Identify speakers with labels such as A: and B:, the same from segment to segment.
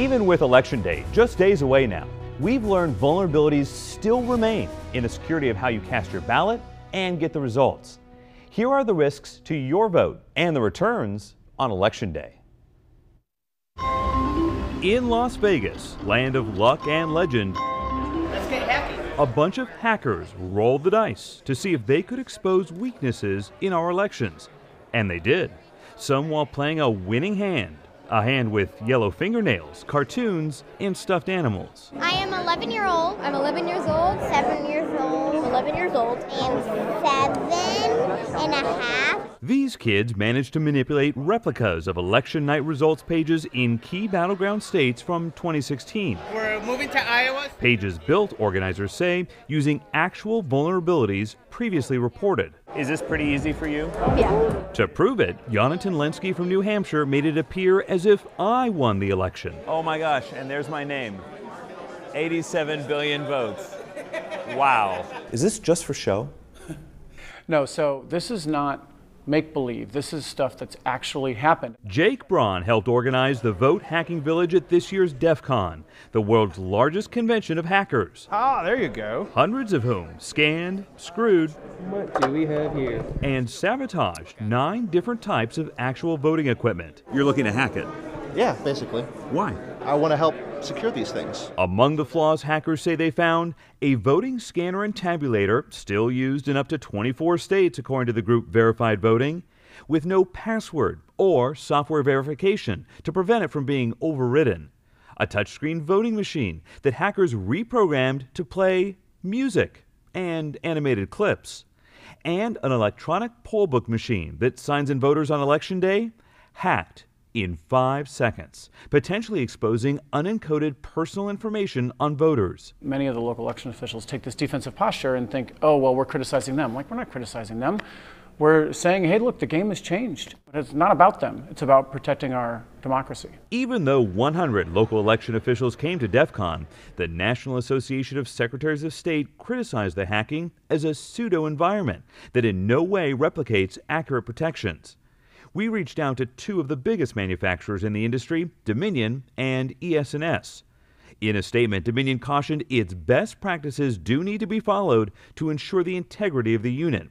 A: Even with Election Day just days away now, we've learned vulnerabilities still remain in the security of how you cast your ballot and get the results. Here are the risks to your vote and the returns on Election Day. In Las Vegas, land of luck and legend,
B: Let's get hacky.
A: a bunch of hackers rolled the dice to see if they could expose weaknesses in our elections. And they did. Some while playing a winning hand. A hand with yellow fingernails, cartoons, and stuffed animals.
C: I am 11 years old. I'm 11 years old. 7 years old. 11 years old. And 7.5.
A: These kids managed to manipulate replicas of election night results pages in key battleground states from 2016.
B: We're moving to Iowa.
A: Pages built, organizers say, using actual vulnerabilities previously reported.
D: Is this pretty easy for you?
C: Yeah.
A: To prove it, Jonathan Lenski from New Hampshire made it appear as if I won the election.
D: Oh my gosh, and there's my name. 87 billion votes. Wow.
E: Is this just for show?
F: No, so this is not make-believe. This is stuff that's actually happened.
A: Jake Braun helped organize the Vote Hacking Village at this year's DEF CON, the world's largest convention of hackers.
G: Ah, there you go.
A: Hundreds of whom scanned, screwed,
G: What do we have here?
A: and sabotaged 9 different types of actual voting equipment.
H: You're looking to hack it.
I: Yeah, basically.
H: Why?
I: I want to help secure these things.
A: Among the flaws hackers say they found, a voting scanner and tabulator, still used in up to 24 states according to the group Verified Voting, with no password or software verification to prevent it from being overridden. A touchscreen voting machine that hackers reprogrammed to play music and animated clips. And an electronic poll book machine that signs in voters on Election Day, hacked in 5 seconds, potentially exposing unencoded personal information on voters.
F: Many of the local election officials take this defensive posture and think, oh, well, we're criticizing them. Like, we're not criticizing them. We're saying, hey, look, the game has changed. But it's not about them. It's about protecting our democracy.
A: Even though 100 local election officials came to DEF CON, the National Association of Secretaries of State criticized the hacking as a pseudo-environment that in no way replicates accurate protections. We reached out to 2 of the biggest manufacturers in the industry, Dominion and ES&S. In a statement, Dominion cautioned its best practices do need to be followed to ensure the integrity of the unit.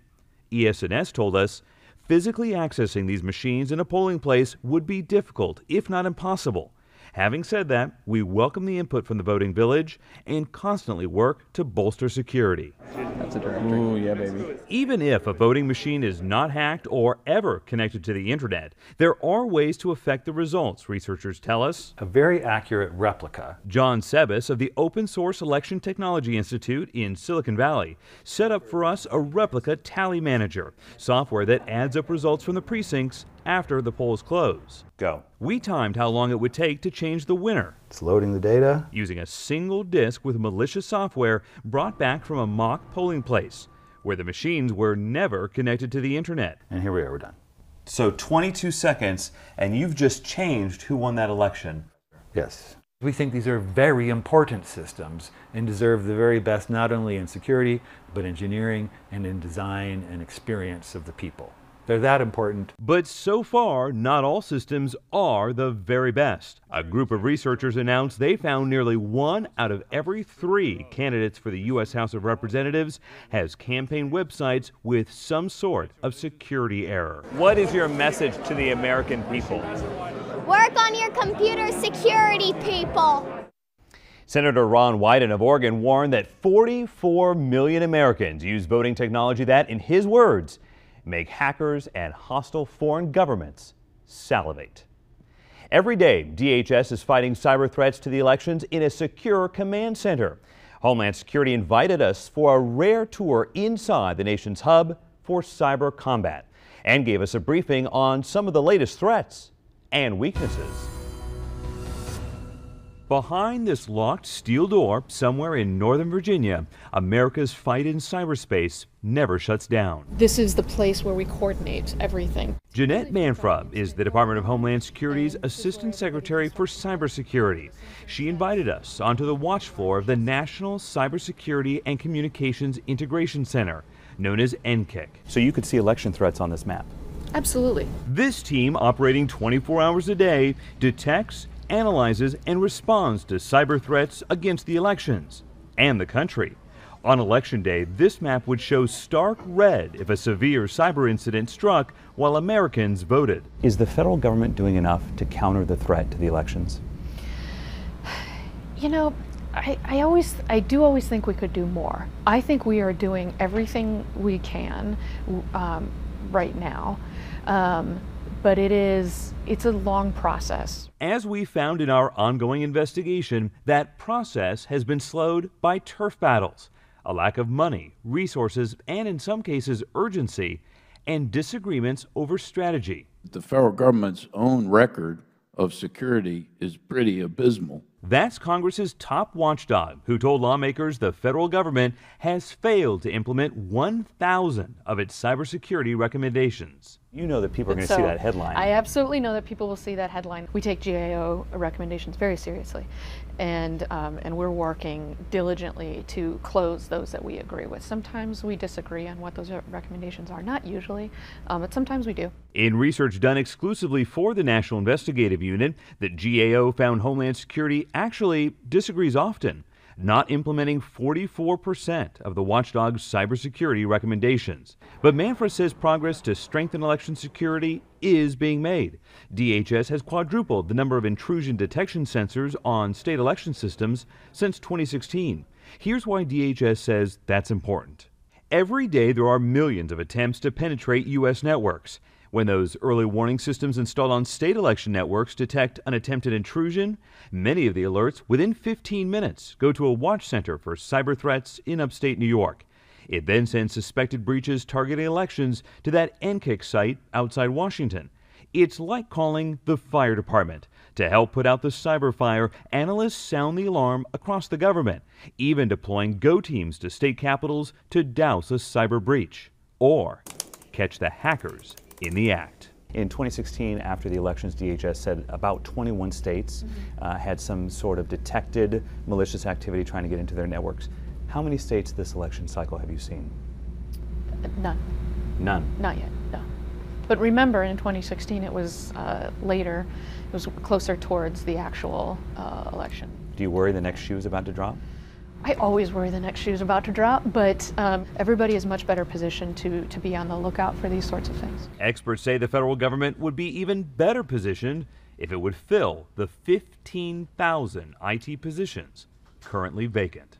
A: ES&S told us physically accessing these machines in a polling place would be difficult, if not impossible. Having said that, we welcome the input from the Voting Village and constantly work to bolster security.
G: That's a directory. Ooh, yeah, baby.
A: Even if a voting machine is not hacked or ever connected to the internet, there are ways to affect the results, researchers tell us.
J: A very accurate replica.
A: John Sebas of the Open Source Election Technology Institute in Silicon Valley set up for us a replica tally manager, software that adds up results from the precincts after the polls close.
E: Go.
A: We timed how long it would take to change the winner,
E: It's loading the data.
A: using a single disk with malicious software brought back from a mock polling place, where the machines were never connected to the internet.
E: And here we are, we're done. So 22 seconds, and you've just changed who won that election.
J: Yes. We think these are very important systems and deserve the very best not only in security, but engineering and in design and experience of the people. They're that important.
A: But so far, not all systems are the very best. A group of researchers announced they found nearly 1 out of every 3 candidates for the U.S. House of Representatives has campaign websites with some sort of security error.
D: What is your message to the American people?
C: Work on your computer security, people.
A: Senator Ron Wyden of Oregon warned that 44 million Americans use voting technology that, in his words, make hackers and hostile foreign governments salivate. Every day, DHS is fighting cyber threats to the elections in a secure command center. Homeland Security invited us for a rare tour inside the nation's hub for cyber combat and gave us a briefing on some of the latest threats and weaknesses. Behind this locked steel door, somewhere in Northern Virginia, America's fight in cyberspace never shuts down.
K: This is the place where we coordinate everything.
A: Jeanette Manfra is the Department of Homeland Security's Assistant Secretary for Cybersecurity. She invited us onto the watch floor of the National Cybersecurity and Communications Integration Center, known as NCIC.
E: So you could see election threats on this map.
K: Absolutely.
A: This team, operating 24 hours a day, detects analyzes and responds to cyber threats against the elections and the country. On Election Day, this map would show stark red if a severe cyber incident struck while Americans voted.
E: Is the federal government doing enough to counter the threat to the elections?
K: You know, I do always think we could do more. I think we are doing everything we can right now, but it's a long process.
A: As we found in our ongoing investigation, that process has been slowed by turf battles, a lack of money, resources, and in some cases urgency, and disagreements over strategy.
H: The federal government's own record of security is pretty abysmal.
A: That's Congress's top watchdog, who told lawmakers the federal government has failed to implement 1,000 of its cybersecurity recommendations.
E: You know that people are going to see that headline.
K: I absolutely know that people will see that headline. We take GAO recommendations very seriously, and we're working diligently to close those that we agree with. Sometimes we disagree on what those recommendations are, not usually, but sometimes we do.
A: In research done exclusively for the National Investigative Unit, the GAO found Homeland Security actually disagrees often, not implementing 44% of the watchdog's cybersecurity recommendations. But Manfra says progress to strengthen election security is being made. DHS has quadrupled the number of intrusion detection sensors on state election systems since 2016. Here's why DHS says that's important. Every day there are millions of attempts to penetrate U.S. networks. When those early warning systems installed on state election networks detect an attempted intrusion, many of the alerts within 15 minutes go to a watch center for cyber threats in upstate New York. It then sends suspected breaches targeting elections to that NCIC site outside Washington. It's like calling the fire department. To help put out the cyber fire, analysts sound the alarm across the government, even deploying Go teams to state capitals to douse a cyber breach or catch the hackers in the act.
E: In 2016, after the elections, DHS said about 21 states had some sort of detected malicious activity trying to get into their networks. How many states this election cycle have you seen?
K: None.
E: None?
K: Not yet, no. But remember, in 2016, it was later, it was closer towards the actual election.
E: Do you worry the next shoe is about to drop?
K: I always worry the next shoe is about to drop, but everybody is much better positioned to be on the lookout for these sorts of things.
A: Experts say the federal government would be even better positioned if it would fill the 15,000 IT positions currently vacant.